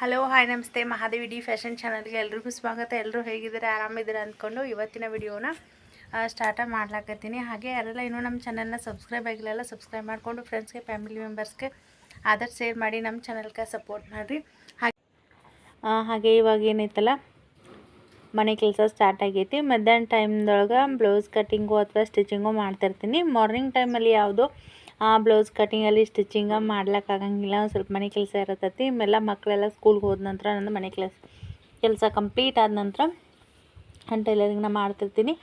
Hello hi ನಮಸ್ತೆ Mahadevi D fashion ಚಾನಲ್ಗೆ ಎಲ್ರಿಗೂ ಸ್ವಾಗತ. ಎಲ್ಲರೂ ಹೇಗಿದ್ದಾರೆ, ಆರಾಮಿದ್ದೀರಾ ಅಂದ್ಕೊಂಡು ಇವತ್ತಿನ ವಿಡಿಯೋನ ಸ್ಟಾರ್ಟ ಮಾಡ್ಲಾಕತ್ತೀನಿ. ಹಾಗೆ ಯಾರೆಲ್ಲ ಇನ್ನೂ ನಮ್ಮ ಚಾನಲ್ನ ಸಬ್ಸ್ಕ್ರೈಬ್ ಆಗಿಲ್ಲ ಸಬ್ಸ್ಕ್ರೈಬ್ ಮಾಡಿಕೊಂಡು ಫ್ರೆಂಡ್ಸ್ಗೆ ಫ್ಯಾಮಿಲಿ ಮೆಂಬರ್ಸ್ಗೆ ಆದಷ್ಟು ಶೇರ್ ಮಾಡಿ ನಮ್ಮ ಚಾನಲ್ಗೆ ಸಪೋರ್ಟ್ ಮಾಡಿರಿ. ಹಾಗೆ ಇವಾಗ ಏನೈತಲ್ಲ ಮನೆ ಕೆಲಸ ಸ್ಟಾರ್ಟ್ ಆಗೈತಿ. ಮಧ್ಯಾಹ್ನ ಟೈಮ್ದೊಳಗೆ ಬ್ಲೌಸ್ ಕಟ್ಟಿಂಗು ಅಥವಾ ಸ್ಟಿಚಿಂಗು ಮಾಡ್ತಾಯಿರ್ತೀನಿ. ಮಾರ್ನಿಂಗ್ ಟೈಮಲ್ಲಿ ಯಾವುದೋ ಬ್ಲೌಸ್ ಕಟ್ಟಿಂಗಲ್ಲಿ ಸ್ಟಿಚಿಂಗ ಮಾಡ್ಲಿಕ್ಕಾಗಂಗಿಲ್ಲ, ಸ್ವಲ್ಪ ಮನೆ ಕೆಲಸ ಇರತ್ತೈತಿ. ಆಮೇಲೆ ಮಕ್ಕಳೆಲ್ಲ ಸ್ಕೂಲ್ಗೆ ಹೋದ ನಂತರ ನಂದು ಮನೆ ಕೆಲಸ ಕಂಪ್ಲೀಟ್ ಆದ ನಂತರ ಟೈಲರಿಂಗ್ನ ಮಾಡ್ತಿರ್ತೀನಿ.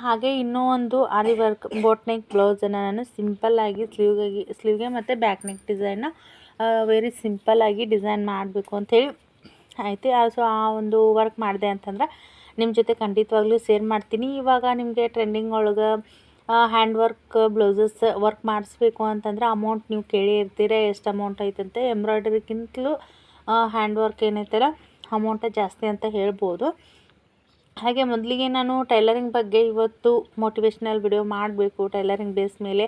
ಹಾಗೆ ಇನ್ನೂ ಒಂದು ಆರಿ ವರ್ಕ್ ಬೋಟ್ ನೆಕ್ ಬ್ಲೌಸನ್ನು ನಾನು ಸಿಂಪಲ್ಲಾಗಿ ಸ್ಲೀವ್ಗೆ ಮತ್ತು ಬ್ಯಾಕ್ ನೆಕ್ ಡಿಸೈನ್ನ ವೆರಿ ಸಿಂಪಲ್ಲಾಗಿ ಡಿಸೈನ್ ಮಾಡಬೇಕು ಅಂಥೇಳಿ ಐತಿ. ಸೊ ಆ ಒಂದು ವರ್ಕ್ ಮಾಡಿದೆ ಅಂತಂದ್ರೆ ನಿಮ್ಮ ಜೊತೆ ಖಂಡಿತವಾಗ್ಲೂ ಶೇರ್ ಮಾಡ್ತೀನಿ. ಇವಾಗ ನಿಮಗೆ ಟ್ರೆಂಡಿಂಗ್ ಒಳಗೆ ಹ್ಯಾಂಡ್ ವರ್ಕ್ ಬ್ಲೌಸಸ್ ವರ್ಕ್ ಮಾಡಿಸ್ಬೇಕು ಅಂತಂದ್ರೆ ಅಮೌಂಟ್ ನೀವು ಕೇಳಿ ಇರ್ತೀರ, ಎಷ್ಟು ಅಮೌಂಟ್ ಐತಂತೆ. ಎಂಬ್ರಾಯ್ಡ್ರಿಗಿಂತಲೂ ಹ್ಯಾಂಡ್ ವರ್ಕ್ ಏನೈತಲ್ಲ ಅಮೌಂಟ ಜಾಸ್ತಿ ಅಂತ ಹೇಳ್ಬೋದು. ಹಾಗೆ ಮೊದಲಿಗೆ ನಾನು ಟೈಲರಿಂಗ್ ಬಗ್ಗೆ ಇವತ್ತು ಮೋಟಿವೇಶ್ನಲ್ ವಿಡಿಯೋ ಮಾಡಬೇಕು, ಟೈಲರಿಂಗ್ ಬೇಸ್ ಮೇಲೆ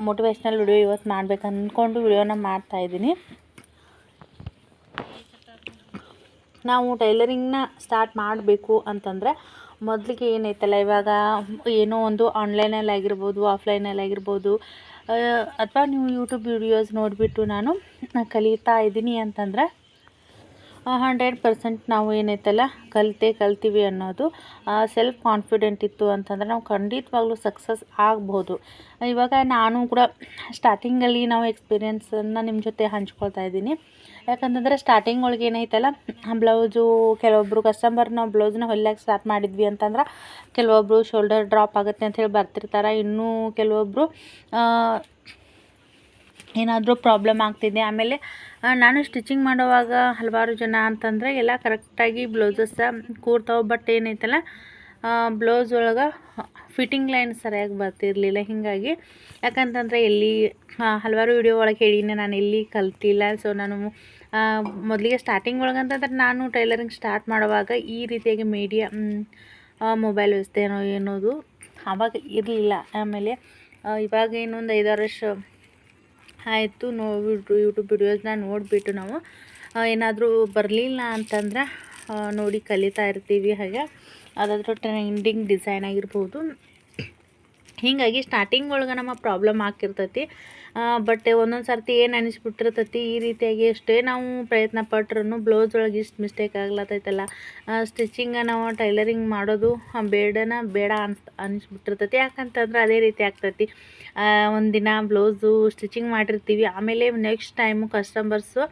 ಮೋಟಿವೇಶ್ನಲ್ ವಿಡಿಯೋ ಇವತ್ತು ಮಾಡಬೇಕು ಅಂದ್ಕೊಂಡು ವಿಡಿಯೋನ ಮಾಡ್ತಾಯಿದ್ದೀನಿ. ನಾವು ಟೈಲರಿಂಗ್ನ ಸ್ಟಾರ್ಟ್ ಮಾಡಬೇಕು ಅಂತಂದರೆ ಮೊದಲಿಗೆ ಏನೈತಲ್ಲ, ಇವಾಗ ಏನೋ ಒಂದು ಆನ್ಲೈನಲ್ಲಿ ಆಗಿರ್ಬೋದು, ಆಫ್ಲೈನಲ್ಲಿ ಆಗಿರ್ಬೋದು, ಅಥವಾ ನೀವು ಯೂಟ್ಯೂಬ್ ವಿಡಿಯೋಸ್ ನೋಡಿಬಿಟ್ಟು ನಾನು ಕಲಿತಾ ಇದ್ದೀನಿ ಅಂತಂದರೆ 100% ನಾವು ಏನೈತಲ್ಲ ಕಲ್ತೀವಿ ಅನ್ನೋದು ಸೆಲ್ಫ್ ಕಾನ್ಫಿಡೆಂಟ್ ಇತ್ತು ಅಂತಂದರೆ ನಾವು ಖಂಡಿತವಾಗ್ಲೂ ಸಕ್ಸಸ್ ಆಗ್ಬೋದು. ಇವಾಗ ನಾನು ಕೂಡ ಸ್ಟಾರ್ಟಿಂಗಲ್ಲಿ ನಾವು ಎಕ್ಸ್ಪೀರಿಯೆನ್ಸನ್ನು ನಿಮ್ಮ ಜೊತೆ ಹಂಚ್ಕೊಳ್ತಾ ಇದ್ದೀನಿ. ಯಾಕಂತಂದರೆ ಸ್ಟಾರ್ಟಿಂಗ್ ಒಳಗೆ ಏನೈತಲ್ಲ ಬ್ಲೌಸು ಕೆಲವೊಬ್ಬರು ಕಸ್ಟಮರ್ ನಾವು ಬ್ಲೌಸ್ನ ಹೊಲ್ಯಾಕೆ ಸ್ಟಾರ್ಟ್ ಮಾಡಿದ್ವಿ ಅಂತಂದ್ರೆ ಕೆಲವೊಬ್ಬರು ಶೋಲ್ಡರ್ ಡ್ರಾಪ್ ಆಗುತ್ತೆ ಅಂಥೇಳಿ ಬರ್ತಿರ್ತಾರೆ. ಇನ್ನೂ ಕೆಲವೊಬ್ಬರು ಏನಾದರೂ ಪ್ರಾಬ್ಲಮ್ ಆಗ್ತಿದೆ. ಆಮೇಲೆ ನಾನು ಸ್ಟಿಚಿಂಗ್ ಮಾಡುವಾಗ ಹಲವಾರು ಜನ ಅಂತಂದರೆ ಎಲ್ಲ ಕರೆಕ್ಟಾಗಿ ಬ್ಲೌಸಸ್ ಕೂರ್ತಾವೆ, ಬಟ್ ಏನೈತಲ್ಲ ಬ್ಲೌಸ್ ಒಳಗೆ ಫಿಟ್ಟಿಂಗ್ ಲೈನ್ ಸರಿಯಾಗಿ ಬರ್ತಿರಲಿಲ್ಲ. ಹೀಗಾಗಿ ಯಾಕಂತಂದರೆ ಎಲ್ಲಿ ಹಲವಾರು ವಿಡಿಯೋ ಒಳಗೆ ಹೇಳಿನಿ, ನಾನು ಎಲ್ಲಿ ಕಲ್ತಿಲ್ಲ. ಸೊ ನಾನು ಮೊದಲಿಗೆ ಸ್ಟಾರ್ಟಿಂಗ್ ಒಳಗಂತಂದ್ರೆ ನಾನು ಟೈಲರಿಂಗ್ ಸ್ಟಾರ್ಟ್ ಮಾಡುವಾಗ ಈ ರೀತಿಯಾಗಿ ಮೀಡಿಯಾ ಮೊಬೈಲ್ ವ್ಯವಸ್ಥೆ ಏನೋದು ಆವಾಗ ಇರಲಿಲ್ಲ. ಆಮೇಲೆ ಇವಾಗ ಇನ್ನೊಂದು 5-6 ವರ್ಷ ಆಯಿತು ಯೂಟ್ಯೂಬ್ ವಿಡಿಯೋಸ್ನ ನೋಡಿಬಿಟ್ಟು ನಾವು ಏನಾದರೂ ಬರಲಿಲ್ಲ ಅಂತಂದ್ರೆ ನೋಡಿ ಕಲಿತಾ ಇರ್ತೀವಿ. ಹಾಗೆ ಅದಾದರೂ ಟ್ರೆಂಡಿಂಗ್ ಡಿಸೈನ್ ಆಗಿರ್ಬೋದು. ಹೀಗಾಗಿ ಸ್ಟಾರ್ಟಿಂಗ್ ಒಳಗೆ ನಮ್ಮ ಪ್ರಾಬ್ಲಮ್ ಆಗ್ತಿರ್ತೈತಿ. ಬಟ್ ಒಂದೊಂದು ಸರ್ತಿ ಏನು ಅನಿಸ್ಬಿಟ್ಟಿರ್ತೈತಿ, ಈ ರೀತಿಯಾಗಿ ಎಷ್ಟೇ ನಾವು ಪ್ರಯತ್ನ ಪಟ್ರೂ ಬ್ಲೌಸ್ ಒಳಗೆ ಇಷ್ಟು ಮಿಸ್ಟೇಕ್ ಆಗ್ಲತ್ತೈತಲ್ಲ, ಸ್ಟಿಚಿಂಗ ನಾವು ಟೈಲರಿಂಗ್ ಮಾಡೋದು ಬೇಡ ಅನಿಸ್ಬಿಟ್ಟಿರ್ತೈತಿ. ಯಾಕಂತಂದ್ರೆ ಅದೇ ರೀತಿ ಆಗ್ತೈತಿ. ಒಂದಿನ ಬ್ಲೌಸು ಸ್ಟಿಚಿಂಗ್ ಮಾಡಿರ್ತೀವಿ, ಆಮೇಲೆ ನೆಕ್ಸ್ಟ್ ಟೈಮು ಕಸ್ಟಮರ್ಸು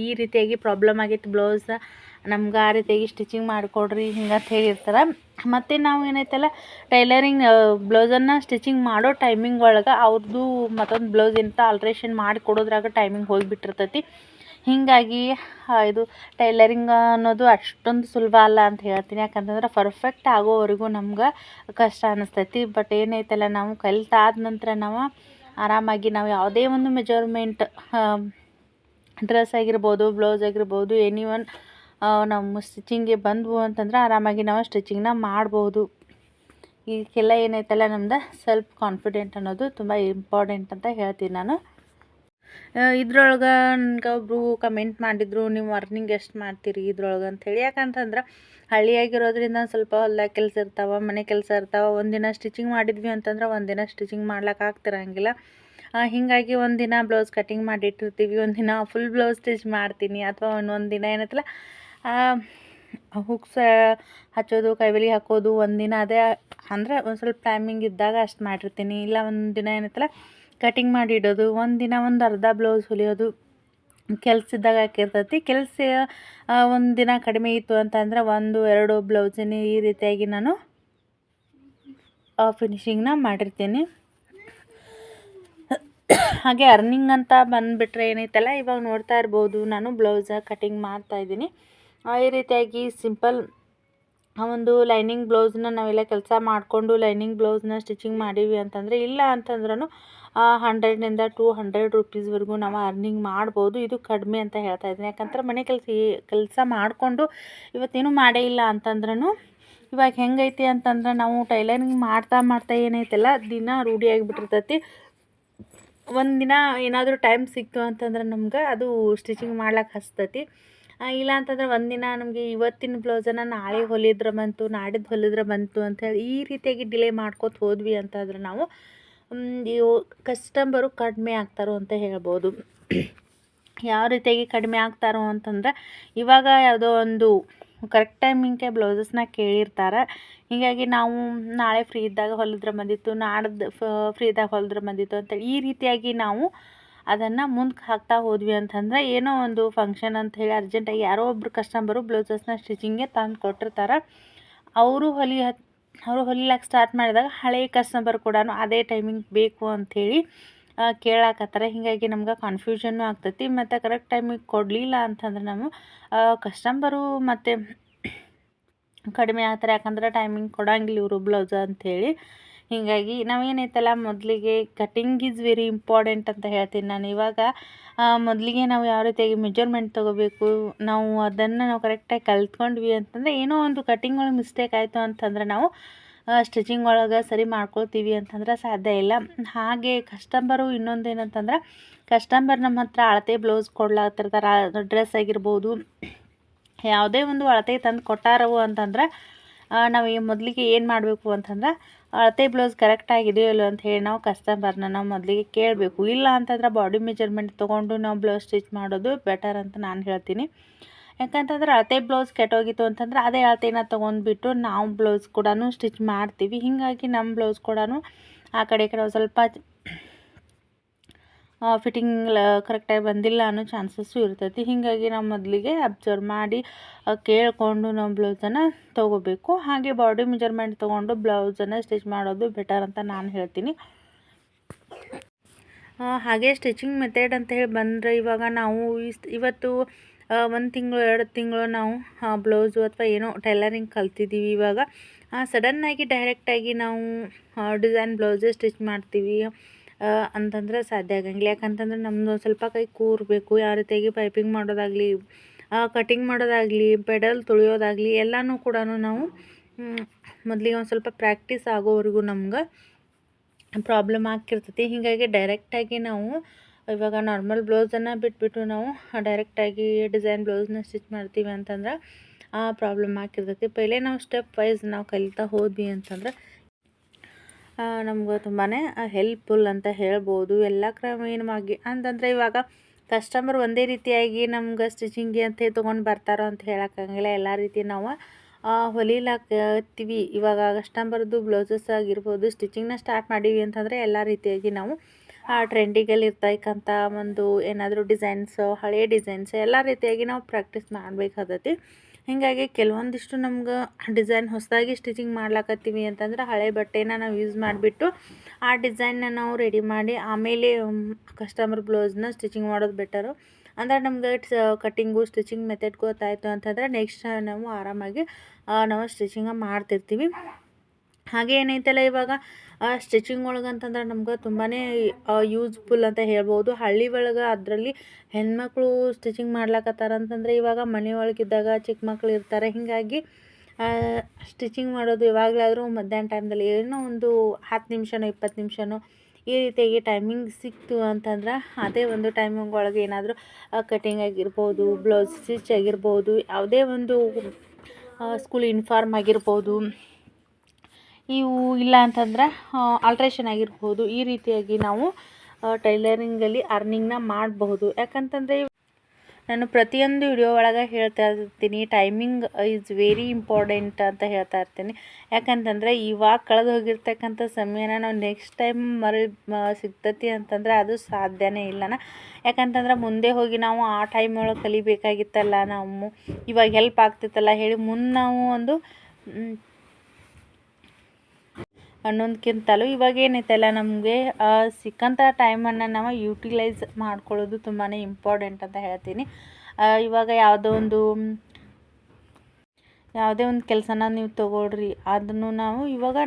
ಈ ರೀತಿಯಾಗಿ ಪ್ರಾಬ್ಲಮ್ ಆಗೈತಿ, ಬ್ಲೌಸ್ ನಮ್ಗೆ ಆ ರೀತಿಯಾಗಿ ಸ್ಟಿಚಿಂಗ್ ಮಾಡಿಕೊಡ್ರಿ ಹಿಂಗಂತ ಹೇಳಿರ್ತಾರೆ. ಮತ್ತು ನಾವು ಏನೈತಲ್ಲ ಟೈಲರಿಂಗ್ ಬ್ಲೌಸನ್ನು ಸ್ಟಿಚಿಂಗ್ ಮಾಡೋ ಟೈಮಿಂಗ್ ಒಳಗೆ ಅವ್ರದ್ದು ಮತ್ತೊಂದು ಬ್ಲೌಸ್ ಎಂತ ಆಲ್ಟ್ರೇಷನ್ ಮಾಡಿ ಕೊಡೋದ್ರಾಗ ಟೈಮಿಂಗ್ ಹೋಗಿಬಿಟ್ಟಿರ್ತೈತಿ. ಹೀಗಾಗಿ ಇದು ಟೈಲರಿಂಗ್ ಅನ್ನೋದು ಅಷ್ಟೊಂದು ಸುಲಭ ಅಲ್ಲ ಅಂತ ಹೇಳ್ತೀನಿ. ಯಾಕಂತಂದ್ರೆ ಪರ್ಫೆಕ್ಟ್ ಆಗೋವರೆಗೂ ನಮ್ಗೆ ಕಷ್ಟ ಅನ್ನಿಸ್ತೈತಿ. ಬಟ್ ಏನೈತಲ್ಲ ನಾವು ಕಲಿತಾದ ನಂತರ ನಾವು ಆರಾಮಾಗಿ ನಾವು ಯಾವುದೇ ಒಂದು ಮೆಜರ್ಮೆಂಟ್ ಡ್ರೆಸ್ ಆಗಿರ್ಬೋದು, ಬ್ಲೌಸ್ ಆಗಿರ್ಬೋದು, ಎನಿವನ್ ನಮ್ಮ ಸ್ಟಿಚಿಂಗ್ಗೆ ಬಂದವು ಅಂತಂದ್ರೆ ಆರಾಮಾಗಿ ನಾವು ಸ್ಟಿಚಿಂಗ್ನ ಮಾಡ್ಬೋದು. ಇದಕ್ಕೆಲ್ಲ ಏನೈತಲ್ಲ ನಮ್ದು ಸೆಲ್ಫ್ ಕಾನ್ಫಿಡೆಂಟ್ ಅನ್ನೋದು ತುಂಬ ಇಂಪಾರ್ಟೆಂಟ್ ಅಂತ ಹೇಳ್ತೀನಿ ನಾನು. ಇದ್ರೊಳಗೆ ನನಗೆ ಒಬ್ಬರು ಕಮೆಂಟ್ ಮಾಡಿದರು, ನೀವು ಅರ್ನಿಂಗ್ ಎಷ್ಟು ಮಾಡ್ತೀರಿ ಇದ್ರೊಳಗೆ ಅಂಥೇಳಿ. ಯಾಕಂತಂದ್ರೆ ಹಳ್ಳಿಯಾಗಿರೋದ್ರಿಂದ ಸ್ವಲ್ಪ ಹೊಲ್ದಾಗ ಕೆಲಸ ಇರ್ತಾವೆ, ಮನೆ ಕೆಲಸ ಇರ್ತಾವೆ. ಒಂದಿನ ಸ್ಟಿಚಿಂಗ್ ಮಾಡಿದ್ವಿ ಅಂತಂದ್ರೆ ಒಂದಿನ ಸ್ಟಿಚಿಂಗ್ ಮಾಡ್ಲಿಕ್ಕೆ ಆಗ್ತಿರಂಗಿಲ್ಲ. ಹೀಗಾಗಿ ಒಂದಿನ ಬ್ಲೌಸ್ ಕಟ್ಟಿಂಗ್ ಮಾಡಿಟ್ಟಿರ್ತೀವಿ, ಒಂದಿನ ಫುಲ್ ಬ್ಲೌಸ್ ಸ್ಟಿಚ್ ಮಾಡ್ತೀನಿ. ಅಥವಾ ಒಂದೊಂದು ದಿನ ಏನೈತಲ್ಲ ಹುಕ್ಸ್ ಹಚ್ಚೋದು, ಕೈವಲಿ ಹಾಕೋದು ಒಂದಿನ ಅದೇ ಅಂದರೆ ಒಂದು ಸ್ವಲ್ಪ ಟೈಮಿಂಗ್ ಇದ್ದಾಗ ಅಷ್ಟು ಮಾಡಿರ್ತೀನಿ. ಇಲ್ಲ ಒಂದಿನ ಏನೈತಲ್ಲ ಕಟಿಂಗ್ ಮಾಡಿ ಇಡೋದು, ಒಂದಿನ ಒಂದು ಅರ್ಧ ಬ್ಲೌಸ್ ಹೊಲಿಯೋದು ಕೆಲಸ ಇದ್ದಾಗ ಹಾಕಿರ್ತೈತಿ. ಕೆಲಸ ಒಂದಿನ ಕಡಿಮೆ ಇತ್ತು ಅಂತಂದರೆ 1-2 ಬ್ಲೌಸಿನ ಈ ರೀತಿಯಾಗಿ ನಾನು ಫಿನಿಶಿಂಗ್ನ ಮಾಡಿರ್ತೀನಿ. ಹಾಗೆ ಅರ್ನಿಂಗ್ ಅಂತ ಬಂದುಬಿಟ್ರೆ ಏನೈತಲ್ಲ ಇವಾಗ ನೋಡ್ತಾ ಇರ್ಬೋದು, ನಾನು ಬ್ಲೌಸ ಕಟಿಂಗ್ ಮಾಡ್ತಾಯಿದ್ದೀನಿ. ಈ ರೀತಿಯಾಗಿ ಸಿಂಪಲ್ ಒಂದು ಲೈನಿಂಗ್ ಬ್ಲೌಸ್ನ ನಾವೆಲ್ಲ ಕೆಲಸ ಮಾಡಿಕೊಂಡು ಲೈನಿಂಗ್ ಬ್ಲೌಸ್ನ ಸ್ಟಿಚಿಂಗ್ ಮಾಡೀವಿ ಅಂತಂದರೆ, ಇಲ್ಲ ಅಂತಂದ್ರೂ 100 to 200 ರೂಪೀಸ್ವರೆಗೂ ನಾವು ಅರ್ನಿಂಗ್ ಮಾಡ್ಬೋದು. ಇದು ಕಡಿಮೆ ಅಂತ ಹೇಳ್ತಾ ಇದ್ದೀನಿ. ಯಾಕಂದ್ರೆ ಮನೆ ಕೆಲಸ ಮಾಡಿಕೊಂಡು ಇವತ್ತೇನು ಮಾಡೇ ಇಲ್ಲ ಅಂತಂದ್ರೂ ಇವಾಗ ಹೆಂಗೈತಿ ಅಂತಂದ್ರೆ ನಾವು ಟೈಲರಿಂಗ್ ಮಾಡ್ತಾ ಏನೈತಲ್ಲ ದಿನ ರೂಢಿಯಾಗಿಬಿಟ್ಟಿರ್ತೈತಿ. ಒಂದಿನ ಏನಾದರೂ ಟೈಮ್ ಸಿಕ್ತು ಅಂತಂದ್ರೆ ನಮ್ಗೆ ಅದು ಸ್ಟಿಚಿಂಗ್ ಮಾಡ್ಲಿಕ್ಕೆ ಹಚ್ತೈತಿ. ಇಲ್ಲ ಅಂತಂದ್ರೆ ಒಂದಿನ ನಮಗೆ ಇವತ್ತಿನ ಬ್ಲೌಸನ್ನು ನಾಳೆ ಹೊಲಿದ್ರೆ ಬಂತು, ನಾಡಿದ್ದು ಹೊಲಿದ್ರೆ ಬಂತು ಅಂಥೇಳಿ ಈ ರೀತಿಯಾಗಿ ಡಿಲೇ ಮಾಡ್ಕೊತ ಹೋದ್ವಿ ಅಂತಂದ್ರೆ ನಾವು ಇವು ಕಸ್ಟಮರು ಕಡಿಮೆ ಆಗ್ತಾರೋ ಅಂತ ಹೇಳ್ಬೋದು. ಯಾವ ರೀತಿಯಾಗಿ ಕಡಿಮೆ ಆಗ್ತಾರೋ ಅಂತಂದ್ರೆ ಇವಾಗ ಯಾವುದೋ ಒಂದು ಕರೆಕ್ಟ್ ಟೈಮಿಂಗ್ಗೆ ಬ್ಲೌಸಸ್ನ ಕೇಳಿರ್ತಾರೆ. ಹೀಗಾಗಿ ನಾವು ನಾಳೆ ಫ್ರೀ ಇದ್ದಾಗ ಹೊಲಿದ್ರೆ ಬಂದಿತ್ತು, ನಾಡ್ದು ಫ್ರೀ ಇದ್ದಾಗ ಹೊಲಿದ್ರೆ ಬಂದಿತ್ತು ಅಂತೇಳಿ ಈ ರೀತಿಯಾಗಿ ನಾವು ಅದನ್ನು ಮುಂದಕ್ಕೆ ಹಾಕ್ತಾ ಹೋದ್ವಿ ಅಂತಂದ್ರೆ ಏನೋ ಒಂದು ಫಂಕ್ಷನ್ ಅಂಥೇಳಿ ಅರ್ಜೆಂಟಾಗಿ ಯಾರೋ ಒಬ್ರು ಕಸ್ಟಮರು ಬ್ಲೌಸಸ್ನ ಸ್ಟಿಚಿಂಗ್ಗೆ ತಂದು ಕೊಟ್ಟಿರ್ತಾರೆ. ಅವರು ಹೊಲಿಲಿಕ್ಕೆ ಸ್ಟಾರ್ಟ್ ಮಾಡಿದಾಗ ಹಳೆಯ ಕಸ್ಟಮರ್ ಕೂಡ ಅದೇ ಟೈಮಿಂಗ್ ಬೇಕು ಅಂಥೇಳಿ ಕೇಳಾಕತ್ತಾರೆ. ಹೀಗಾಗಿ ನಮ್ಗೆ ಕನ್ಫ್ಯೂಷನ್ನು ಆಗ್ತೈತಿ. ಮತ್ತು ಕರೆಕ್ಟ್ ಟೈಮಿಗೆ ಕೊಡಲಿಲ್ಲ ಅಂತಂದ್ರೆ ನಾವು ಕಸ್ಟಮರು ಮತ್ತು ಕಡಿಮೆ ಆಗ್ತಾರೆ. ಯಾಕಂದ್ರೆ ಟೈಮಿಂಗ್ ಕೊಡಂಗಿಲ್ಲ ಇವರು ಬ್ಲೌಸ್ ಅಂಥೇಳಿ. ಹೀಗಾಗಿ ನಾವೇನೈತಲ್ಲ ಮೊದಲಿಗೆ ಕಟಿಂಗ್ ಈಸ್ ವೆರಿ ಇಂಪಾರ್ಟೆಂಟ್ ಅಂತ ಹೇಳ್ತೀನಿ ನಾನು. ಇವಾಗ ಮೊದಲಿಗೆ ನಾವು ಯಾವ ರೀತಿಯಾಗಿ ಮೆಜರ್ಮೆಂಟ್ ತೊಗೋಬೇಕು, ನಾವು ಅದನ್ನು ನಾವು ಕರೆಕ್ಟಾಗಿ ಕಲ್ತ್ಕೊಂಡ್ವಿ ಅಂತಂದರೆ ಏನೋ ಒಂದು ಕಟಿಂಗ್ ಒಳಗೆ ಮಿಸ್ಟೇಕ್ ಆಯಿತು ಅಂತಂದ್ರೆ ನಾವು ಸ್ಟಿಚಿಂಗ್ ಒಳಗೆ ಸರಿ ಮಾಡ್ಕೊಳ್ತೀವಿ ಅಂತಂದ್ರೆ ಸಾಧ್ಯ ಇಲ್ಲ. ಹಾಗೆ ಕಸ್ಟಮರು ಇನ್ನೊಂದು ಏನಂತಂದ್ರೆ ಕಸ್ಟಮರ್ ನಮ್ಮ ಹತ್ರ ಅಳತೆ ಬ್ಲೌಸ್ ಕೊಡ್ಲಾತಿರ್ತಾರೆ. ಡ್ರೆಸ್ ಆಗಿರ್ಬೋದು, ಯಾವುದೇ ಒಂದು ಅಳತೆ ತಂದು ಕೊಟ್ಟಾರವು ಅಂತಂದ್ರೆ ನಾವು ಮೊದಲಿಗೆ ಏನು ಮಾಡಬೇಕು ಅಂತಂದ್ರೆ ಅಳತೆ ಬ್ಲೌಸ್ ಕರೆಕ್ಟ್ ಆಗಿದೆಯೋ ಇಲ್ಲೋ ಅಂತ ಹೇಳಿ ನಾವು ಕಸ್ಟಮರ್ನ ನಾವು ಮೊದಲಿಗೆ ಕೇಳಬೇಕು. ಇಲ್ಲ ಅಂತಂದ್ರೆ ಬಾಡಿ ಮೆಜರ್ಮೆಂಟ್ ತೊಗೊಂಡು ನಾವು ಬ್ಲೌಸ್ ಸ್ಟಿಚ್ ಮಾಡೋದು ಬೆಟರ್ ಅಂತ ನಾನು ಹೇಳ್ತೀನಿ. ಯಾಕಂತಂದ್ರೆ ಅಳತೆ ಬ್ಲೌಸ್ ಕೆಟ್ಟೋಗಿತ್ತು ಅಂತಂದ್ರೆ ಅದೇ ಅಳತೆನ ತೊಗೊಂಡ್ಬಿಟ್ಟು ನಾವು ಬ್ಲೌಸ್ ಕೂಡ ಸ್ಟಿಚ್ ಮಾಡ್ತೀವಿ. ಹೀಗಾಗಿ ನಮ್ಮ ಬ್ಲೌಸ್ ಕೂಡ ಆ ಕಡೆ ಈ ಕಡೆ ಸ್ವಲ್ಪ ಫಿಟ್ಟಿಂಗ್ ಕರೆಕ್ಟಾಗಿ ಬಂದಿಲ್ಲ ಅನ್ನೋ ಚಾನ್ಸಸ್ಸು ಇರ್ತೈತಿ. ಹೀಗಾಗಿ ನಾವು ಮೊದಲಿಗೆ ಅಬ್ಸರ್ವ್ ಮಾಡಿ ಕೇಳಿಕೊಂಡು ನಾವು ಬ್ಲೌಸನ್ನು ತೊಗೋಬೇಕು. ಹಾಗೆ ಬಾಡಿ ಮೆಜರ್ಮೆಂಟ್ ತೊಗೊಂಡು ಬ್ಲೌಸನ್ನು ಸ್ಟಿಚ್ ಮಾಡೋದು ಬೆಟರ್ ಅಂತ ನಾನು ಹೇಳ್ತೀನಿ. ಹಾಗೆ ಸ್ಟಿಚಿಂಗ್ ಮೆಥಡ್ ಅಂತ ಹೇಳಿ ಬಂದರೆ ಇವಾಗ ನಾವು ಇವತ್ತು 1 ತಿಂಗಳು 2 ತಿಂಗಳು ನಾವು ಬ್ಲೌಸು ಅಥವಾ ಏನೋ ಟೈಲರಿಂಗ್ ಕಲ್ತಿದ್ದೀವಿ. ಇವಾಗ ಸಡನ್ನಾಗಿ ಡೈರೆಕ್ಟಾಗಿ ನಾವು ಡಿಸೈನ್ ಬ್ಲೌಸೇ ಸ್ಟಿಚ್ ಮಾಡ್ತೀವಿ ಅಂತಂದ್ರೆ ಸಾಧ್ಯ ಆಗಂಗಿಲ್ಲ. ಯಾಕಂತಂದ್ರೆ ನಮ್ಮದು ಸ್ವಲ್ಪ ಕೈ ಕೂರಬೇಕು. ಯಾವ ರೀತಿಯಾಗಿ ಪೈಪಿಂಗ್ ಮಾಡೋದಾಗಲಿ, ಕಟಿಂಗ್ ಮಾಡೋದಾಗಲಿ, ಪೆಡಲ್ ತುಳಿಯೋದಾಗಲಿ ಎಲ್ಲನೂ ಕೂಡ ನಾವು ಮೊದಲಿಗೆ ಒಂದು ಸ್ವಲ್ಪ ಪ್ರಾಕ್ಟೀಸ್ ಆಗೋವರೆಗೂ ನಮ್ಗೆ ಪ್ರಾಬ್ಲಮ್ ಆಗ್ತಿರ್ತೈತಿ. ಹೀಗಾಗಿ ಡೈರೆಕ್ಟಾಗಿ ನಾವು ಇವಾಗ ನಾರ್ಮಲ್ ಬ್ಲೌಸನ್ನು ಬಿಟ್ಬಿಟ್ಟು ನಾವು ಡೈರೆಕ್ಟಾಗಿ ಡಿಸೈನ್ ಬ್ಲೌಸ್ನ ಸ್ಟಿಚ್ ಮಾಡ್ತೀವಿ ಅಂತಂದ್ರೆ ಪ್ರಾಬ್ಲಮ್ ಆಗ್ತಿರ್ತೈತಿ. ಪೈಲೆ ನಾವು ಸ್ಟೆಪ್ ವೈಸ್ ನಾವು ಕಲಿತಾ ಹೋದ್ವಿ ಅಂತಂದ್ರೆ ನಮ್ಗೆ ತುಂಬಾ ಹೆಲ್ಪ್ಫುಲ್ ಅಂತ ಹೇಳ್ಬೋದು. ಎಲ್ಲ ಕ್ರಮೇಣವಾಗಿ ಅಂತಂದರೆ ಇವಾಗ ಕಸ್ಟಮರ್ ಒಂದೇ ರೀತಿಯಾಗಿ ನಮ್ಗೆ ಸ್ಟಿಚಿಂಗ್ಗೆ ಅಂತ ತೊಗೊಂಡು ಬರ್ತಾರೋ ಅಂತ ಹೇಳೋಕ್ಕಾಗಂಗಿಲ್ಲ. ಎಲ್ಲ ರೀತಿ ನಾವು ಹೊಲಿಲಾಕತ್ತೀವಿ. ಇವಾಗ ಕಸ್ಟಮರ್ದು ಬ್ಲೌಸಸ್ ಆಗಿರ್ಬೋದು ಸ್ಟಿಚಿಂಗ್ನ ಸ್ಟಾರ್ಟ್ ಮಾಡೀವಿ ಅಂತಂದರೆ ಎಲ್ಲ ರೀತಿಯಾಗಿ ನಾವು ಟ್ರೆಂಡಿಗಲ್ಲಿ ಇರ್ತಕ್ಕಂಥ ಒಂದು ಏನಾದರೂ ಡಿಸೈನ್ಸು, ಹಳೆಯ ಡಿಸೈನ್ಸ್ ಎಲ್ಲ ರೀತಿಯಾಗಿ ನಾವು ಪ್ರಾಕ್ಟೀಸ್ ಮಾಡಬೇಕಾಗತ್ತೆ. ಹೀಗಾಗಿ ಕೆಲವೊಂದಿಷ್ಟು ನಮ್ಗೆ ಡಿಸೈನ್ ಹೊಸದಾಗಿ ಸ್ಟಿಚಿಂಗ್ ಮಾಡ್ಲಾಕತ್ತೀವಿ ಅಂತಂದ್ರೆ ಹಳೆ ಬಟ್ಟೆನ ನಾವು ಯೂಸ್ ಮಾಡಿಬಿಟ್ಟು ಆ ಡಿಸೈನ್ನ ನಾವು ರೆಡಿ ಮಾಡಿ ಆಮೇಲೆ ಕಸ್ಟಮರ್ ಬ್ಲೌಸ್ನ ಸ್ಟಿಚಿಂಗ್ ಮಾಡೋದು ಬೆಟರು. ಅಂದರೆ ನಮ್ಗೆ ಕಟ್ಟಿಂಗು ಸ್ಟಿಚಿಂಗ್ ಮೆಥಡ್ ಗೊತ್ತಾಯಿತು ಅಂತಂದರೆ ನೆಕ್ಸ್ಟ್ ನಾವು ಆರಾಮಾಗಿ ನಾವು ಸ್ಟಿಚಿಂಗ ಮಾಡ್ತಿರ್ತೀವಿ. ಹಾಗೆ ಏನೈತಲ್ಲ ಇವಾಗ ಸ್ಟಿಚಿಂಗ್ ಒಳಗೆ ಅಂತಂದ್ರೆ ನಮ್ಗೆ ತುಂಬಾ ಯೂಸ್ಫುಲ್ ಅಂತ ಹೇಳ್ಬೋದು. ಹಳ್ಳಿ ಒಳಗೆ ಅದರಲ್ಲಿ ಹೆಣ್ಮಕ್ಳು ಸ್ಟಿಚಿಂಗ್ ಮಾಡ್ಲಾಕತ್ತಾರ ಅಂತಂದರೆ ಇವಾಗ ಮನೆ ಒಳಗಿದ್ದಾಗ ಚಿಕ್ಕ ಮಕ್ಳು ಇರ್ತಾರೆ. ಹೀಗಾಗಿ ಸ್ಟಿಚಿಂಗ್ ಮಾಡೋದು ಯಾವಾಗಲಾದರೂ ಮಧ್ಯಾಹ್ನ ಟೈಮ್ದಲ್ಲಿ ಏನೋ ಒಂದು 10 ನಿಮಿಷನೋ 20 ನಿಮಿಷನೋ ಈ ರೀತಿಯಾಗಿ ಟೈಮಿಂಗ್ ಸಿಕ್ತು ಅಂತಂದ್ರೆ ಅದೇ ಒಂದು ಟೈಮಿಂಗ್ ಒಳಗೆ ಏನಾದರೂ ಕಟಿಂಗ್ ಆಗಿರ್ಬೋದು, ಬ್ಲೌಸ್ ಸ್ಟಿಚ್ ಆಗಿರ್ಬೋದು, ಯಾವುದೇ ಒಂದು ಸ್ಕೂಲ್ ಯೂನಿಫಾರ್ಮ್ ಆಗಿರ್ಬೋದು, ಇವು ಇಲ್ಲ ಅಂತಂದ್ರೆ ಆಲ್ಟ್ರೇಷನ್ ಆಗಿರ್ಬೋದು, ಈ ರೀತಿಯಾಗಿ ನಾವು ಟೈಲರಿಂಗಲ್ಲಿ ಅರ್ನಿಂಗ್ನ ಮಾಡಬಹುದು. ಯಾಕಂತಂದರೆ ನಾನು ಪ್ರತಿಯೊಂದು ವಿಡಿಯೋ ಒಳಗೆ ಹೇಳ್ತಾ ಇರ್ತೀನಿ ಟೈಮಿಂಗ್ ಈಸ್ ವೆರಿ ಇಂಪಾರ್ಟೆಂಟ್ ಅಂತ ಹೇಳ್ತಾ ಇರ್ತೀನಿ. ಯಾಕಂತಂದರೆ ಇವಾಗ ಕಳೆದು ಹೋಗಿರ್ತಕ್ಕಂಥ ಸಮಯನ ನಾವು ನೆಕ್ಸ್ಟ್ ಟೈಮ್ ಸಿಗ್ತತಿ ಅಂತಂದರೆ ಅದು ಸಾಧ್ಯನೇ ಇಲ್ಲನ. ಯಾಕಂತಂದ್ರೆ ಮುಂದೆ ಹೋಗಿ ನಾವು ಆ ಟೈಮ್ ಒಳಗೆ ಕಲಿಬೇಕಾಗಿತ್ತಲ್ಲ, ನಾವು ಇವಾಗ ಹೆಲ್ಪ್ ಆಗ್ತಿತ್ತಲ್ಲ ಹೇಳಿ ಮುಂದೆ ನಾವು ಒಂದು ಅನ್ನೋದಕ್ಕಿಂತಲೂ ಇವಾಗ ಏನೈತಲ್ಲ ನಮಗೆ ಸಿಕ್ಕಂಥ ಟೈಮನ್ನು ನಾವು ಯೂಟಿಲೈಸ್ ಮಾಡ್ಕೊಳ್ಳೋದು ತುಂಬಾ ಇಂಪಾರ್ಟೆಂಟ್ ಅಂತ ಹೇಳ್ತೀನಿ. ಇವಾಗ ಯಾವುದೇ ಒಂದು ಕೆಲಸನ ನೀವು ತೊಗೊಳ್ರಿ, ಅದನ್ನು ನಾವು ಇವಾಗ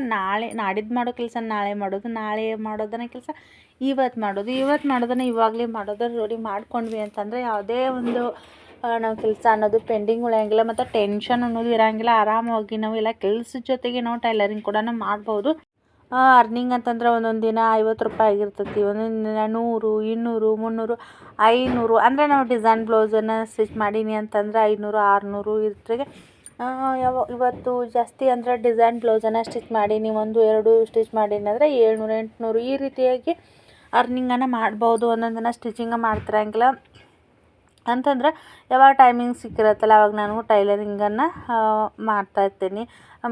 ನಾಡಿದ್ದು ಮಾಡೋ ಕೆಲಸ ನಾಳೆ ಮಾಡೋದು, ನಾಳೆ ಮಾಡೋದನ್ನ ಕೆಲಸ ಇವತ್ತು ಮಾಡೋದನ್ನ ಇವಾಗಲೇ ಮಾಡೋದು ರೂಢಿ ಮಾಡ್ಕೊಂಡ್ವಿ ಅಂತಂದರೆ ಯಾವುದೇ ಒಂದು ನಾವು ಕೆಲಸ ಅನ್ನೋದು ಪೆಂಡಿಂಗ್ ಉಳಿಯಂಗಿಲ್ಲ ಮತ್ತು ಟೆನ್ಷನ್ ಅನ್ನೋದು ಇರೋಂಗಿಲ್ಲ. ಆರಾಮಾಗಿ ನಾವು ಎಲ್ಲ ಕೆಲಸದ ಜೊತೆಗೆ ನಾವು ಟೈಲರಿಂಗ್ ಕೂಡ ಮಾಡ್ಬೋದು. ಅರ್ನಿಂಗ್ ಅಂತಂದ್ರೆ ಒಂದೊಂದು ದಿನ 50 ರೂಪಾಯಿ ಆಗಿರ್ತೈತಿ, ಒಂದೊಂದು ದಿನ 100, 200, 300, 500 ಅಂದರೆ ನಾವು ಡಿಸೈನ್ ಬ್ಲೌಸನ್ನು ಸ್ಟಿಚ್ ಮಾಡೀನಿ ಅಂತಂದ್ರೆ 500, 600 ಇದ್ರಾಗೆ ಇವತ್ತು ಜಾಸ್ತಿ ಅಂದರೆ ಡಿಸೈನ್ ಬ್ಲೌಸನ್ನು ಸ್ಟಿಚ್ ಮಾಡೀನಿ, 1, 2 ಸ್ಟಿಚ್ ಮಾಡೀನಿ ಅಂದರೆ 700, 800 ಈ ರೀತಿಯಾಗಿ ಅರ್ನಿಂಗನ್ನು ಮಾಡ್ಬೋದು. ಒಂದೊಂದು ದಿನ ಸ್ಟಿಚಿಂಗ ಮಾಡ್ತಿರಂಗಿಲ್ಲ ಅಂತಂದ್ರೆ ಯಾವಾಗ ಟೈಮಿಂಗ್ ಸಿಕ್ಕಿರತ್ತಲ್ಲ ಅವಾಗ ನಾನು ಟೈಲರಿಂಗನ್ನು ಮಾಡ್ತಾಯಿರ್ತೀನಿ.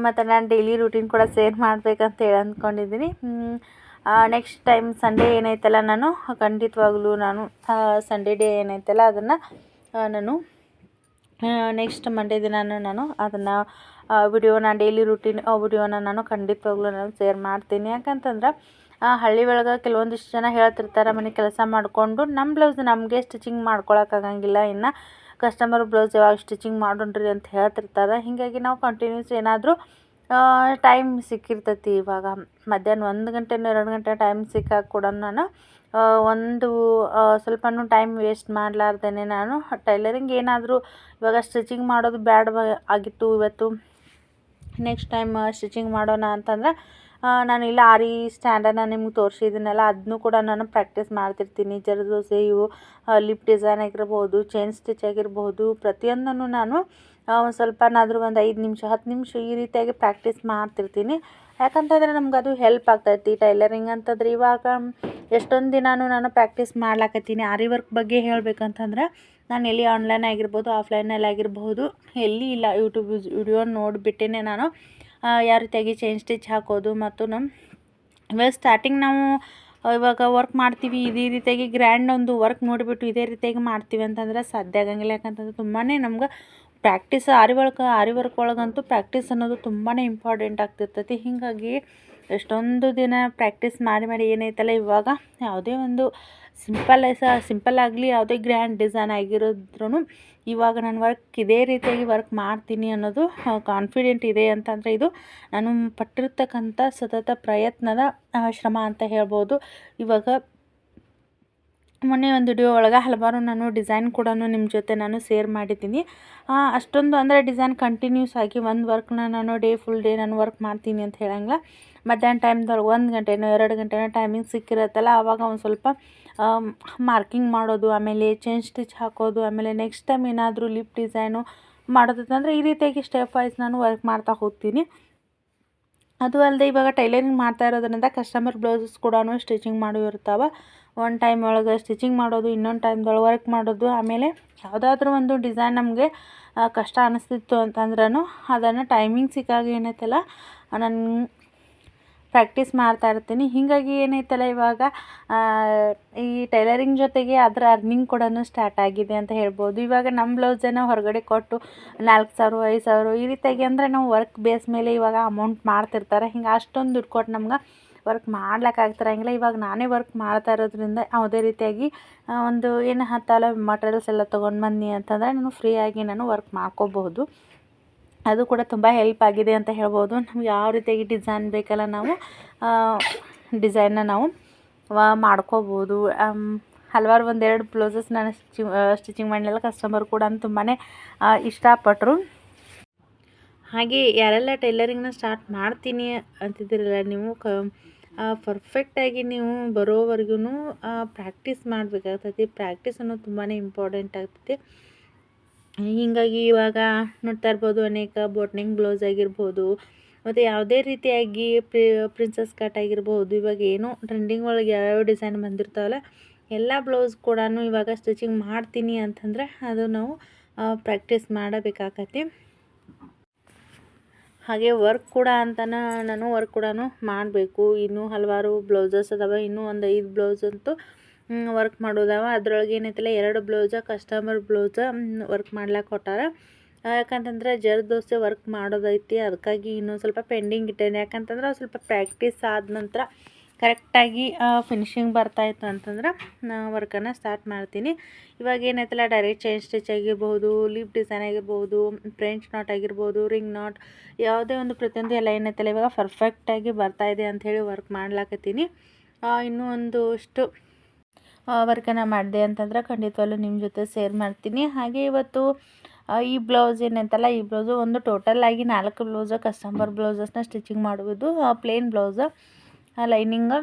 ಮತ್ತು ನಾನು ಡೈಲಿ ರೂಟೀನ್ ಕೂಡ ಶೇರ್ ಮಾಡಬೇಕಂತ ಹೇಳಿ ಅಂದ್ಕೊಂಡಿದ್ದೀನಿ. ನೆಕ್ಸ್ಟ್ ಟೈಮ್ ಸಂಡೇ ಏನೈತಲ್ಲ ನಾನು ಖಂಡಿತವಾಗ್ಲೂ ನಾನು ಸಂಡೇ ಡೇ ಏನೈತಲ್ಲ ಅದನ್ನು ನಾನು ನೆಕ್ಸ್ಟ್ ಮಂಡೇ ದಿನ ನಾನು ಅದನ್ನು ವಿಡಿಯೋನ ಡೈಲಿ ರೂಟೀನ್ ವಿಡಿಯೋನ ನಾನು ಖಂಡಿತವಾಗ್ಲೂ ನಾನು ಶೇರ್ ಮಾಡ್ತೀನಿ. ಯಾಕಂತಂದ್ರೆ ಹಳ್ಳಿ ಒಳಗೆ ಕೆಲವೊಂದಿಷ್ಟು ಜನ ಹೇಳ್ತಿರ್ತಾರೆ ಮನೆ ಕೆಲಸ ಮಾಡಿಕೊಂಡು ನಮ್ಮ ಬ್ಲೌಸ್ ನಮಗೆ ಸ್ಟಿಚಿಂಗ್ ಮಾಡ್ಕೊಳಕ್ಕಾಗಂಗಿಲ್ಲ, ಇನ್ನು ಕಸ್ಟಮರ್ ಬ್ಲೌಸ್ ಯಾವಾಗ ಸ್ಟಿಚಿಂಗ್ ಮಾಡೋಣ್ರಿ ಅಂತ ಹೇಳ್ತಿರ್ತಾರೆ. ಹೀಗಾಗಿ ನಾವು ಕಂಟಿನ್ಯೂಸ್ ಏನಾದರೂ ಟೈಮ್ ಸಿಕ್ಕಿರ್ತೈತಿ, ಇವಾಗ ಮಧ್ಯಾಹ್ನ 1 ಗಂಟೆನೋ 2 ಗಂಟೆ ಟೈಮ್ ಸಿಕ್ಕಾಗ ಕೂಡ ನಾನು ಒಂದು ಸ್ವಲ್ಪನೂ ಟೈಮ್ ವೇಸ್ಟ್ ಮಾಡಲಾರ್ದೇ ನಾನು ಟೈಲರಿಂಗ್ ಏನಾದರೂ ಇವಾಗ ಸ್ಟಿಚಿಂಗ್ ಮಾಡೋದು ಬ್ಯಾಡ ಆಗಿತ್ತು ಇವತ್ತು ನೆಕ್ಸ್ಟ್ ಟೈಮ್ ಸ್ಟಿಚಿಂಗ್ ಮಾಡೋಣ ಅಂತಂದ್ರೆ ನಾನು ಇಲ್ಲ ಆರಿ ಸ್ಟ್ಯಾಂಡನ್ನು ನಿಮ್ಗೆ ತೋರಿಸಿದ್ದೀನಲ್ಲ ಅದನ್ನು ಕೂಡ ನಾನು ಪ್ರಾಕ್ಟೀಸ್ ಮಾಡ್ತಿರ್ತೀನಿ. ಜರದೋಸೆ ಇವು ಲಿಪ್ ಡಿಸೈನ್ ಆಗಿರ್ಬೋದು, ಚೈನ್ ಸ್ಟಿಚ್ ಆಗಿರ್ಬೋದು, ಪ್ರತಿಯೊಂದನ್ನು ನಾನು ಒಂದು ಸ್ವಲ್ಪನಾದರೂ ಒಂದು 5 ನಿಮಿಷ 10 ನಿಮಿಷ ಈ ರೀತಿಯಾಗಿ ಪ್ರಾಕ್ಟೀಸ್ ಮಾಡ್ತಿರ್ತೀನಿ. ಯಾಕಂತಂದರೆ ನಮ್ಗೆ ಅದು ಹೆಲ್ಪ್ ಆಗ್ತೈತಿ. ಟೈಲರಿಂಗ್ ಅಂತಂದ್ರೆ ಇವಾಗ ಎಷ್ಟೊಂದು ದಿನಾನು ನಾನು ಪ್ರಾಕ್ಟೀಸ್ ಮಾಡ್ಲಾಕತ್ತೀನಿ. ಆರಿ ವರ್ಕ್ ಬಗ್ಗೆ ಹೇಳಬೇಕಂತಂದ್ರೆ ನಾನು ಎಲ್ಲಿ ಆನ್ಲೈನ್ ಆಗಿರ್ಬೋದು ಆಫ್ಲೈನಲ್ಲಿ ಆಗಿರ್ಬೋದು ಎಲ್ಲಿ ಇಲ್ಲ, ಯೂಟ್ಯೂಬ್ ವಿಡಿಯೋ ನೋಡಿಬಿಟ್ಟೇ ನಾನು ಯಾವ ರೀತಿಯಾಗಿ ಚೈನ್ ಸ್ಟಿಚ್ ಹಾಕೋದು ಮತ್ತು ಇವಾಗ ಸ್ಟಾರ್ಟಿಂಗ್ ನಾವು ಇವಾಗ ವರ್ಕ್ ಮಾಡ್ತೀವಿ ಇದೇ ರೀತಿಯಾಗಿ ಗ್ರ್ಯಾಂಡ್ ಒಂದು ವರ್ಕ್ ನೋಡಿಬಿಟ್ಟು ಇದೇ ರೀತಿಯಾಗಿ ಮಾಡ್ತೀವಿ ಅಂತಂದ್ರೆ ಸಾಧ್ಯ ಆಗಂಗಿಲ್ಲ. ಯಾಕಂತಂದ್ರೆ ತುಂಬಾ ನಮ್ಗೆ ಪ್ರಾಕ್ಟೀಸ್ ಆರಿ ವರ್ಕ್ ಒಳಗಂತೂ ಪ್ರಾಕ್ಟೀಸ್ ಅನ್ನೋದು ತುಂಬಾ ಇಂಪಾರ್ಟೆಂಟ್ ಆಗ್ತಿರ್ತೈತಿ. ಹೀಗಾಗಿ ಎಷ್ಟೊಂದು ದಿನ ಪ್ರಾಕ್ಟೀಸ್ ಮಾಡಿ ಏನೈತಲ್ಲ ಇವಾಗ ಯಾವುದೇ ಒಂದು ಸಿಂಪಲ್ ಆಗಲಿ ಯಾವುದೇ ಗ್ರ್ಯಾಂಡ್ ಡಿಸೈನ್ ಆಗಿರೋದ್ರೂ ಇವಾಗ ನಾನು ವರ್ಕ್ ಇದೇ ರೀತಿಯಾಗಿ ವರ್ಕ್ ಮಾಡ್ತೀನಿ ಅನ್ನೋದು ಕಾನ್ಫಿಡೆಂಟ್ ಇದೆ. ಅಂತಂದರೆ ಇದು ನಾನು ಪಟ್ಟಿರ್ತಕ್ಕಂಥ ಸತತ ಪ್ರಯತ್ನದ ಶ್ರಮ ಅಂತ ಹೇಳ್ಬೋದು. ಇವಾಗ ಮೊನ್ನೆ ಒಂದು ವಿಡಿಯೋ ಒಳಗೆ ಹಲವಾರು ನಾನು ಡಿಸೈನ್ ಕೂಡ ನಿಮ್ಮ ಜೊತೆ ನಾನು ಶೇರ್ ಮಾಡಿದ್ದೀನಿ. ಅಷ್ಟೊಂದು ಅಂದರೆ ಡಿಸೈನ್ ಕಂಟಿನ್ಯೂಸ್ ಆಗಿ ಒಂದು ವರ್ಕ್ನ ನಾನು ಫುಲ್ ಡೇ ನಾನು ವರ್ಕ್ ಮಾಡ್ತೀನಿ ಅಂತ ಹೇಳಂಗಿಲ್ಲ. ಮಧ್ಯಾಹ್ನ ಟೈಮ್ದೊಳಗೆ 1 ಗಂಟೆನೋ 2 ಗಂಟೆನೋ ಟೈಮಿಂಗ್ ಸಿಕ್ಕಿರತ್ತಲ್ಲ ಆವಾಗ ಒಂದು ಸ್ವಲ್ಪ ಮಾರ್ಕಿಂಗ್ ಮಾಡೋದು, ಆಮೇಲೆ ಚೈನ್ ಸ್ಟಿಚ್ ಹಾಕೋದು, ಆಮೇಲೆ ನೆಕ್ಸ್ಟ್ ಟೈಮ್ ಏನಾದರೂ ಲಿಪ್ ಡಿಸೈನು ಮಾಡೋದಂದ್ರೆ ಈ ರೀತಿಯಾಗಿ ಸ್ಟೆಪ್ ವೈಸ್ ನಾನು ವರ್ಕ್ ಮಾಡ್ತಾ ಹೋಗ್ತೀನಿ. ಅದು ಅಲ್ಲದೆ ಇವಾಗ ಟೈಲರಿಂಗ್ ಮಾಡ್ತಾ ಇರೋದ್ರಿಂದ ಕಸ್ಟಮರ್ ಬ್ಲೌಸಸ್ ಕೂಡ ಸ್ಟಿಚಿಂಗ್ ಮಾಡೋ ಇರ್ತಾವೆ. ಒಂದು ಟೈಮ್ ಒಳಗೆ ಸ್ಟಿಚಿಂಗ್ ಮಾಡೋದು, ಇನ್ನೊಂದು ಟೈಮ್ದೊಳಗೆ ವರ್ಕ್ ಮಾಡೋದು. ಆಮೇಲೆ ಯಾವುದಾದ್ರೂ ಒಂದು ಡಿಸೈನ್ ನಮಗೆ ಕಷ್ಟ ಅನ್ನಿಸ್ತಿತ್ತು ಅಂತಂದ್ರೂ ಅದನ್ನು ಟೈಮಿಂಗ್ ಸಿಕ್ಕಾಗ ಏನೈತಲ್ಲ ನಾನು ಪ್ರಾಕ್ಟೀಸ್ ಮಾಡ್ತಾ ಇರ್ತೀನಿ. ಹೀಗಾಗಿ ಏನೈತಲ್ಲ ಇವಾಗ ಈ ಟೈಲರಿಂಗ್ ಜೊತೆಗೆ ಅದರ ಅರ್ನಿಂಗ್ ಕೂಡ ಸ್ಟಾರ್ಟ್ ಆಗಿದೆ ಅಂತ ಹೇಳ್ಬೋದು. ಇವಾಗ ನಮ್ಮ ಬ್ಲೌಸನ್ನು ಹೊರಗಡೆ ಕೊಟ್ಟು 4,000 5,000 ಈ ರೀತಿಯಾಗಿ ಅಂದರೆ ನಾವು ವರ್ಕ್ ಬೇಸ್ ಮೇಲೆ ಇವಾಗ ಅಮೌಂಟ್ ಮಾಡ್ತಿರ್ತಾರೆ. ಹಿಂಗೆ ಅಷ್ಟೊಂದು ದುಡ್ಡು ಕೊಟ್ಟು ನಮ್ಗೆ ವರ್ಕ್ ಮಾಡ್ಲಿಕ್ಕಾಗ್ತಿರಂಗಿಲ್ಲ. ಇವಾಗ ನಾನೇ ವರ್ಕ್ ಮಾಡ್ತಾ ಇರೋದ್ರಿಂದ ಯಾವುದೇ ರೀತಿಯಾಗಿ ಒಂದು ಏನು ಹತ್ತಲ್ಲ ಮಟೀರಿಯಲ್ಸ್ ಎಲ್ಲ ತೊಗೊಂಡು ಬನ್ನಿ ಅಂತಂದರೆ ನಾನು ಫ್ರೀಯಾಗಿ ನಾನು ವರ್ಕ್ ಮಾಡ್ಕೋಬಹುದು. ಅದು ಕೂಡ ತುಂಬ ಹೆಲ್ಪ್ ಆಗಿದೆ ಅಂತ ಹೇಳ್ಬೋದು. ನಮ್ಗೆ ಯಾವ ರೀತಿಯಾಗಿ ಡಿಸೈನ್ ಬೇಕಲ್ಲ ನಾವು ಡಿಸೈನ್ನ ನಾವು ಮಾಡ್ಕೋಬೋದು. ಹಲವಾರು 1-2 ಬ್ಲೌಸಸ್ ನಾನು ಸ್ಟಿಚಿಂಗ್ ಮಾಡಿನೆಲ್ಲ ಕಸ್ಟಮರ್ ಕೂಡ ತುಂಬಾ ಇಷ್ಟಪಟ್ಟರು. ಹಾಗೆ ಯಾರೆಲ್ಲ ಟೈಲರಿಂಗ್ನ ಸ್ಟಾರ್ಟ್ ಮಾಡ್ತೀನಿ ಅಂತಿದ್ದೀರಲ್ಲ ನೀವು ಪರ್ಫೆಕ್ಟಾಗಿ ನೀವು ಬರೋವರೆಗೂ ಪ್ರಾಕ್ಟೀಸ್ ಮಾಡಬೇಕಾಗ್ತೈತಿ. ಪ್ರಾಕ್ಟೀಸ್ ಅನ್ನೋದು ತುಂಬಾ ಇಂಪಾರ್ಟೆಂಟ್ ಆಗ್ತೈತಿ. ಹೀಗಾಗಿ ಇವಾಗ ನೋಡ್ತಾ ಇರ್ಬೋದು ಅನೇಕ ಬೋಟ್ನಿಂಗ್ ಬ್ಲೌಸ್ ಆಗಿರ್ಬೋದು ಮತ್ತು ಯಾವುದೇ ರೀತಿಯಾಗಿ ಪ್ರಿನ್ಸಸ್ ಕಟ್ ಆಗಿರ್ಬೋದು, ಇವಾಗ ಏನೋ ಟ್ರೆಂಡಿಂಗ್ ಒಳಗೆ ಯಾವ್ಯಾವ ಡಿಸೈನ್ ಬಂದಿರ್ತಾವಲ್ಲ ಎಲ್ಲ ಬ್ಲೌಸ್ ಕೂಡ ಇವಾಗ ಸ್ಟಿಚಿಂಗ್ ಮಾಡ್ತೀನಿ ಅಂತಂದರೆ ಅದು ನಾವು ಪ್ರಾಕ್ಟೀಸ್ ಮಾಡಬೇಕಾಗತ್ತೆ. ಹಾಗೆ ವರ್ಕ್ ಕೂಡ ಅಂತನ ನಾನು ವರ್ಕ್ ಕೂಡ ಮಾಡಬೇಕು. ಇನ್ನೂ ಹಲವಾರು ಬ್ಲೌಸಸ್ ಅದಾವೆ, ಇನ್ನೂ ಒಂದು 5 ಬ್ಲೌಸ್ ಅಂತೂ ವರ್ಕ್ ಮಾಡೋದವ. ಅದ್ರೊಳಗೆ ಏನೈತಲ್ಲ 2 ಬ್ಲೌಸ ಕಸ್ಟಮರ್ ಬ್ಲೌಸ ವರ್ಕ್ ಮಾಡ್ಲಿಕ್ಕೆ ಕೊಟ್ಟಾರ. ಯಾಕಂತಂದ್ರೆ ಜರ್ದೋಸೆ ವರ್ಕ್ ಮಾಡೋದೈತಿ, ಅದಕ್ಕಾಗಿ ಇನ್ನೊಂದು ಸ್ವಲ್ಪ ಪೆಂಡಿಂಗ್ ಇಟ್ಟೇನೆ. ಯಾಕಂತಂದ್ರೆ ಸ್ವಲ್ಪ ಪ್ರಾಕ್ಟೀಸ್ ಆದ ನಂತರ ಕರೆಕ್ಟಾಗಿ ಫಿನಿಶಿಂಗ್ ಬರ್ತಾಯಿತ್ತು ಅಂತಂದ್ರೆ ವರ್ಕನ್ನು ಸ್ಟಾರ್ಟ್ ಮಾಡ್ತೀನಿ. ಇವಾಗ ಏನೈತಲ್ಲ ಡೈರೆಕ್ಟ್ ಚೈನ್ ಸ್ಟಿಚ್ ಆಗಿರ್ಬೋದು, ಲಿಪ್ ಡಿಸೈನ್ ಆಗಿರ್ಬೋದು, ಫ್ರೆಂಚ್ ನಾಟ್ ಆಗಿರ್ಬೋದು, ರಿಂಗ್ ನಾಟ್, ಯಾವುದೇ ಒಂದು ಪ್ರತಿಯೊಂದು ಎಲ್ಲ ಏನೈತಲ್ಲ ಇವಾಗ ಪರ್ಫೆಕ್ಟಾಗಿ ಬರ್ತಾಯಿದೆ ಅಂಥೇಳಿ ವರ್ಕ್ ಮಾಡ್ಲಾಕತ್ತೀನಿ. ಇನ್ನೂ ಒಂದಷ್ಟು ವರ್ಕನ್ನು ಮಾಡಿದೆ ಅಂತಂದ್ರೆ ಖಂಡಿತವಾಗ್ಲೂ ನಿಮ್ಮ ಜೊತೆ ಶೇರ್ ಮಾಡ್ತೀನಿ. ಹಾಗೆ ಇವತ್ತು ಈ ಬ್ಲೌಸ್ ಏನಂತಲ್ಲ ಈ ಬ್ಲೌಸು ಒಂದು ಟೋಟಲ್ ಆಗಿ 4 ಬ್ಲೌಸ ಕಸ್ಟಮರ್ ಬ್ಲೌಸಸ್ನ ಸ್ಟಿಚಿಂಗ್ ಮಾಡುವುದು ಪ್ಲೇನ್ ಬ್ಲೌಸ. ಲೈನಿಂಗ್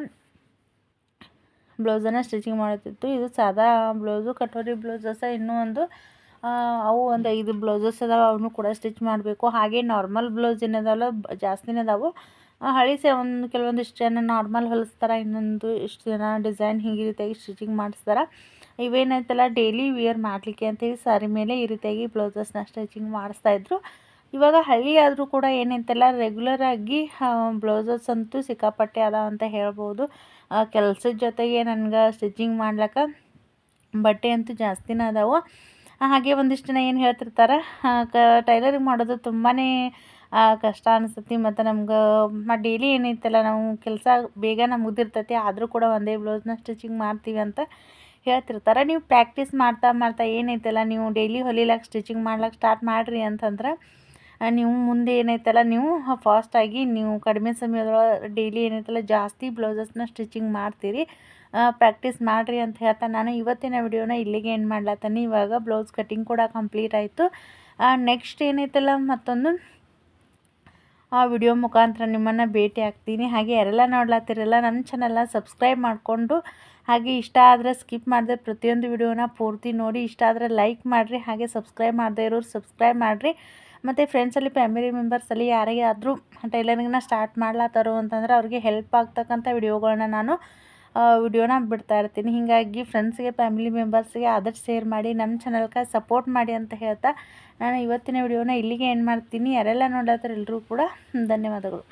ಬ್ಲೌಸನ್ನು ಸ್ಟಿಚಿಂಗ್ ಮಾಡುತ್ತಿತ್ತು. ಇದು ಸಾದಾ ಬ್ಲೌಸು. ಕಟೋರಿ ಬ್ಲೌಸಸ್ ಇನ್ನೂ ಅವು ಒಂದು 5 ಬ್ಲೌಸಸ್ ಅದಾವೆ, ಅವನು ಕೂಡ ಸ್ಟಿಚ್ ಮಾಡಬೇಕು. ಹಾಗೆ ನಾರ್ಮಲ್ ಬ್ಲೌಸ್ ಏನದಾವಲ್ಲ ಜಾಸ್ತಿನೇ ಅದಾವೆ. ಕೆಲವೊಂದಿಷ್ಟು ಜನ ನಾರ್ಮಲ್ ಹೊಲಿಸ್ತಾರೆ, ಇನ್ನೊಂದು ಇಷ್ಟು ಜನ ಡಿಸೈನ್ ಹೀಗೆ ರೀತಿಯಾಗಿ ಸ್ಟಿಚಿಂಗ್ ಮಾಡಿಸ್ತಾರೆ. ಇವೇನೈತಲ್ಲ ಡೈಲಿ ವೇರ್ ಮಾಡಲಿಕ್ಕೆ ಅಂತೇಳಿ ಸಾರಿ ಮೇಲೆ ಈ ರೀತಿಯಾಗಿ ಬ್ಲೌಸಸ್ನ ಸ್ಟಿಚಿಂಗ್ ಮಾಡಿಸ್ತಾಯಿದ್ರು. ಇವಾಗ ಹಳ್ಳಿ ಆದರೂ ಕೂಡ ಏನೈತಲ್ಲ ರೆಗ್ಯುಲರಾಗಿ ಬ್ಲೌಸಸ್ ಅಂತೂ ಸಿಕ್ಕಾಪಟ್ಟೆ ಅದಾವ ಅಂತ ಹೇಳ್ಬೋದು. ಕೆಲಸದ ಜೊತೆಗೆ ನನಗೆ ಸ್ಟಿಚಿಂಗ್ ಮಾಡ್ಲಿಕ್ಕೆ ಬಟ್ಟೆ ಅಂತೂ ಜಾಸ್ತಿನೇ ಅದಾವೆ. ಹಾಗೆ ಒಂದಿಷ್ಟು ಜನ ಏನು ಹೇಳ್ತಿರ್ತಾರೆ, ಟೈಲರಿಂಗ್ ಮಾಡೋದು ತುಂಬಾ ಕಷ್ಟ ಅನಿಸ್ತೈತಿ. ಮತ್ತು ನಮ್ಗೆ ಡೈಲಿ ಏನೈತಲ್ಲ ನಾವು ಕೆಲಸ ಬೇಗನೆ ಮುಗ್ದಿರ್ತೈತಿ, ಆದರೂ ಕೂಡ ಒಂದೇ ಬ್ಲೌಸ್ನ ಸ್ಟಿಚಿಂಗ್ ಮಾಡ್ತೀವಿ ಅಂತ ಹೇಳ್ತಿರ್ತಾರೆ. ನೀವು ಪ್ರಾಕ್ಟೀಸ್ ಮಾಡ್ತಾ ಏನೈತಲ್ಲ ನೀವು ಡೈಲಿ ಹೊಲಿಲಕ್ಕೆ ಸ್ಟಿಚಿಂಗ್ ಮಾಡ್ಲಿಕ್ಕೆ ಸ್ಟಾರ್ಟ್ ಮಾಡಿರಿ ಅಂತಂದ್ರೆ ನೀವು ಮುಂದೆ ಏನೈತಲ್ಲ ನೀವು ಫಾಸ್ಟಾಗಿ ನೀವು ಕಡಿಮೆ ಸಮಯದೊಳಗೆ ಡೈಲಿ ಏನೈತಲ್ಲ ಜಾಸ್ತಿ ಬ್ಲೌಸಸ್ನ ಸ್ಟಿಚಿಂಗ್ ಮಾಡ್ತೀರಿ. ಪ್ರಾಕ್ಟೀಸ್ ಮಾಡಿರಿ ಅಂತ ಹೇಳ್ತಾ ನಾನು ಇವತ್ತಿನ ವಿಡಿಯೋನ ಇಲ್ಲಿಗೆ ಎಂಡ್ ಮಾಡ್ಲತ್ತೀನಿ. ಇವಾಗ ಬ್ಲೌಸ್ ಕಟಿಂಗ್ ಕೂಡ ಕಂಪ್ಲೀಟ್ ಆಯಿತು. ನೆಕ್ಸ್ಟ್ ಏನೈತಲ್ಲ ಮತ್ತೊಂದು ವಿಡಿಯೋ ಮುಖಾಂತರ ನಿಮ್ಮನ್ನು ಭೇಟಿ ಆಗ್ತೀನಿ. ಹಾಗೆ ಯಾರೆಲ್ಲ ನೋಡ್ಲತ್ತಿರಲ್ಲ ನನ್ನ ಚಾನಲ್ನ ಸಬ್ಸ್ಕ್ರೈಬ್ ಮಾಡಿಕೊಂಡು, ಹಾಗೆ ಇಷ್ಟ ಆದರೆ ಸ್ಕಿಪ್ ಮಾಡಿದೆ ಪ್ರತಿಯೊಂದು ವಿಡಿಯೋನ ಪೂರ್ತಿ ನೋಡಿ. ಇಷ್ಟ ಆದರೆ ಲೈಕ್ ಮಾಡಿರಿ, ಹಾಗೆ ಸಬ್ಸ್ಕ್ರೈಬ್ ಮಾಡದೇ ಇರೋರು ಸಬ್ಸ್ಕ್ರೈಬ್ ಮಾಡಿರಿ. ಮತ್ತು ಫ್ರೆಂಡ್ಸಲ್ಲಿ ಫ್ಯಾಮಿಲಿ ಮೆಂಬರ್ಸಲ್ಲಿ ಯಾರಿಗಾದರೂ ಟೈಲರಿಂಗ್ನ ಸ್ಟಾರ್ಟ್ ಮಾಡ್ಲತ್ತಾರೋ ಅಂತಂದ್ರೆ ಅವ್ರಿಗೆ ಹೆಲ್ಪ್ ಆಗ್ತಕ್ಕಂಥ ವಿಡಿಯೋಗಳನ್ನ ನಾನು ವಿಡಿಯೋನ ಬಿಡ್ತಾ ಇರ್ತೀನಿ. ಹೀಗಾಗಿ ಫ್ರೆಂಡ್ಸ್ಗೆ ಫ್ಯಾಮಿಲಿ ಮೆಂಬರ್ಸ್ಗೆ ಆದಷ್ಟು ಶೇರ್ ಮಾಡಿ, ನಮ್ಮ ಚಾನಲ್ಗೆ ಸಪೋರ್ಟ್ ಮಾಡಿ ಅಂತ ಹೇಳ್ತಾ ನಾನು ಇವತ್ತಿನ ವಿಡಿಯೋನ ಇಲ್ಲಿಗೆ ಎಂಡ್ ಮಾಡ್ತೀನಿ. ಯಾರೆಲ್ಲ ನೋಡ್ಲತ್ತಾರೆ ಎಲ್ಲರೂ ಕೂಡ ಧನ್ಯವಾದಗಳು.